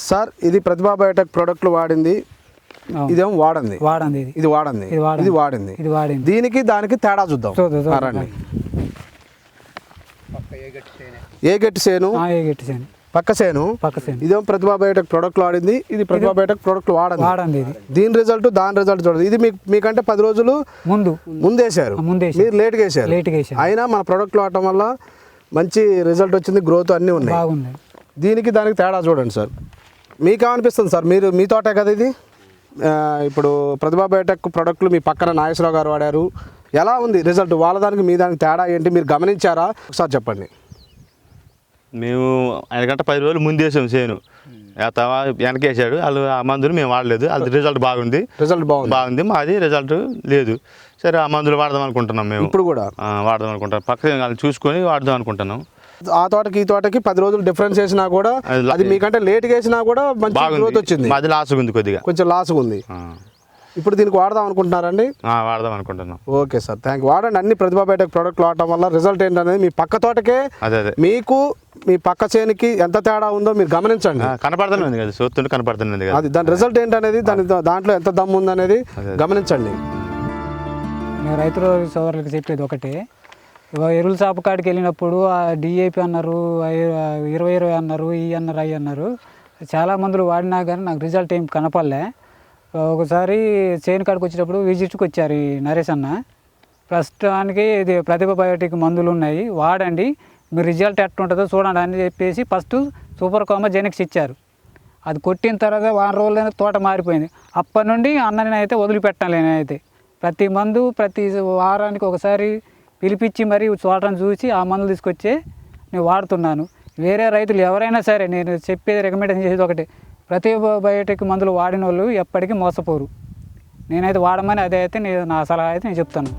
Sir ఇది ప్రతిభా Biotech ప్రోడక్ట్లు వాడింది, ఇదేమో వాడింది, ఇది వాడింది, ఇది వాడింది. దీనికి దానికి తేడా చూద్దాం. రండి. ఏ గట్టి సేను, పక్క సేను. ఇదేమో ప్రతిభా బయోటెక్ ప్రోడక్ట్లు వాడింది, ఇది ప్రతిభా బయోటెక్ ప్రోడక్ట్లు వాడండి. దీని రిజల్ట్ దాని రిజల్ట్ చూడండి. ఇది మీకంటే 10 రోజులు ముందేశారు, మీరు లేట్గా వేసారు. అయినా మన ప్రోడక్ట్లు వాడటం వల్ల మంచి రిజల్ట్ వచ్చింది, గ్రోత్ అన్నీ ఉన్నాయి. దీనికి దానికి తేడా చూడండి సార్. మీకేమనిపిస్తుంది సార్? మీ తోటే కదా ఇది. ఇప్పుడు ప్రతిభా బయోటెక్ ప్రోడక్ట్లు మీ పక్కన నాగేశ్వరరావు గారు వాడారు, ఎలా ఉంది రిజల్ట్? వాళ్ళ దానికి మీ దానికి తేడా ఏంటి మీరు గమనించారా? ఒకసారి చెప్పండి. మేము ఆయనకంటే 10 రోజులు ముందేసాం చేను, వెనకేసాడు. వాళ్ళు ఆ మందులు మేము వాడలేదు, అది రిజల్ట్ బాగుంది. మాది రిజల్ట్ లేదు. సరే ఆ మందులు వాడదాం అనుకుంటున్నాం. మేము ఇప్పుడు కూడా వాడదాం అనుకుంటాం, పక్కన చూసుకొని వాడదాం అనుకుంటున్నాం. ఆ తోటకి ఈ తోటకి 10 రోజులు డిఫరెన్స్ వేసినా కూడా, అది మీకంటే లేట్గా వేసినా కూడా మంచి గ్రోత్ వచ్చింది. అది లాస్ ఉంది, కొద్దిగా కొంచెం లాస్ ఉంది. ఇప్పుడు దీనికి వాడదాం అనుకుంటున్నారండి? వాడదాం అనుకుంటున్నాం. Okay sir, thank you. వాడండి. అన్ని ప్రతిభా బయోటెక్ ప్రోడక్ట్లు వాడటం వల్ల రిజల్ట్ ఏంటనేది మీ పక్క తోటకే, మీకు మీ పక్క చేనికి ఎంత తేడా ఉందో మీరు గమనించండి. కనపడుతుంది కదా, చూస్తుంటే కనపడుతుంది కదా, అది దాని రిజల్ట్ ఏంటనేది, దాంట్లో ఎంత దమ్ము ఉందనేది గమనించండి. రైతుల సోదరులకు చెప్పేది ఒకటే, ఎరువుల షాపు కాడికి వెళ్ళినప్పుడు డిఏపి అన్నారు, 20 అన్నారు, ఈ అన్నారు, అవి అన్నారు. చాలా మందులు వాడినా కానీ నాకు రిజల్ట్ ఏం కనపడలే. ఒకసారి చేను కాడికి వచ్చేటప్పుడు విజిట్కి వచ్చారు ఈ నరేష్ అన్న. ప్రస్తుతానికి ఇది ప్రతిభా బయోటెక్ మందులు ఉన్నాయి, వాడండి, మీ రిజల్ట్ ఎట్లుంటుందో చూడండి అని చెప్పేసి ఫస్ట్ సూపర్ కామా జెనిక్స్ ఇచ్చారు. అది కొట్టిన తర్వాత 1 రోజులైనా తోట మారిపోయింది. అప్పటి నుండి అన్నని అయితే వదిలిపెట్టాలి. నేనైతే ప్రతి మందు ప్రతి వారానికి ఒకసారి పిలిపించి మరి తోటను చూసి ఆ మందులు తీసుకొచ్చే నేను వాడుతున్నాను. వేరే రైతులు ఎవరైనా సరే నేను చెప్పేది రికమెండేషన్ చేసేది ఒకటి, ప్రతిభా బయోటెక్ మందులు వాడిన వాళ్ళు ఎప్పటికీ మోసపోరు. నేనైతే వాడమని అదే అయితే నా సలహా అయితే నేను చెప్తాను.